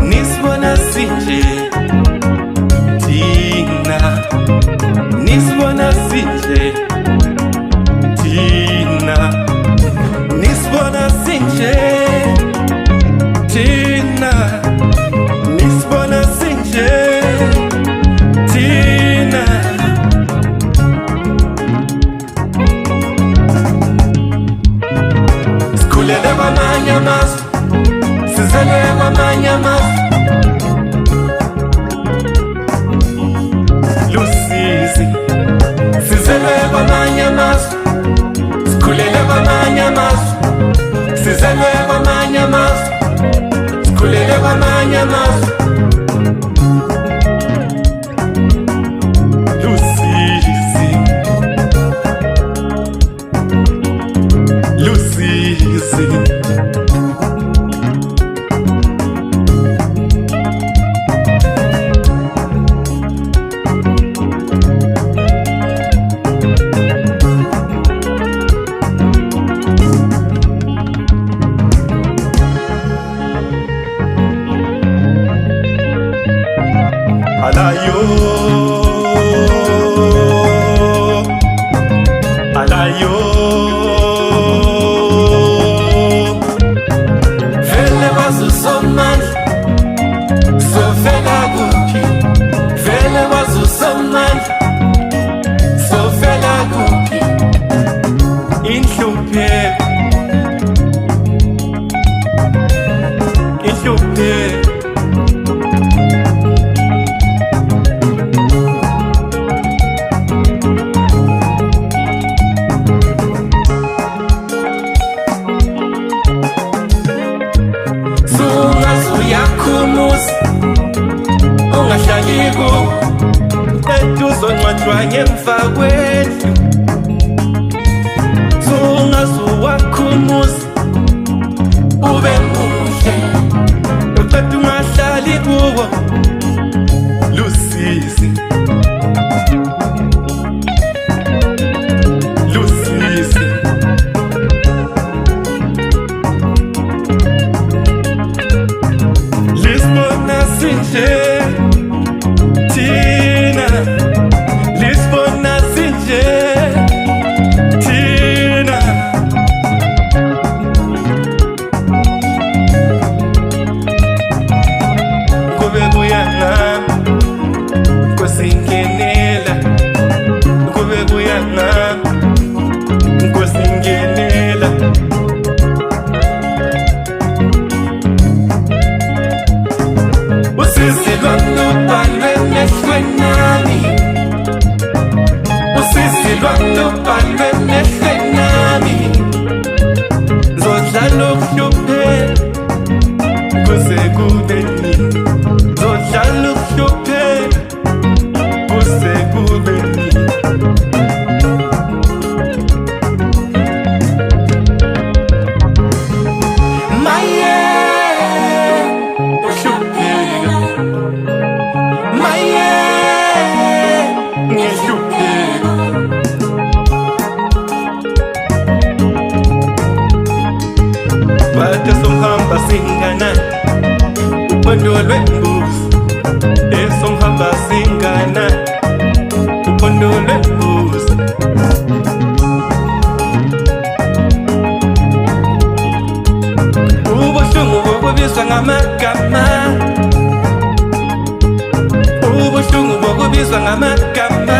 Nisibona sinje thina, nisibona sinje thina, nisibona sinje thina, nisibona sinje thina. Sikhulele kwamanye amazwe, sizelwe kwamanye amazwe. Lusizi sizelwe kwamanye amazwe, sikhulele kwamanye amazwe, sizelwe kwamanye amazwe, sikhulele kwamanye amazwe. Lusizi, Lusizi. Alayo, alayo, vele wazusomandla, sofela kuphi, vele wazusomandla, sofela kuphi. Inhlupheko, inhlupheko. Yakhumuza ungahlali kuwo eduzoncwadwa ngemva kwendlu. Sungazuwakhumuza ube muhle uqeda ungahlali kuwo. Lusizi, Lusizi. Lisbona sinje thina, Lisbona sinje thina. Kube kuyangami nkosingenela, kube kuyangami nkosingenela. Usizi lwami lubhalwe emehlweni ami, usizi lwami lubhalwe emehlweni ami. Ngizodlala ukuhlupheka kuze kube nini, ngizodlala ukuhlupheka kuze kube nini. Maye uhlupheka, maye ngihlupheka. Bathe somhamba singanani uphondo lwembuzi, somhamba singanani uphondo lwembuzi. Ubuhlungu bokubizwa ngamagama, ubuhlungu bokubizwa ngamagama.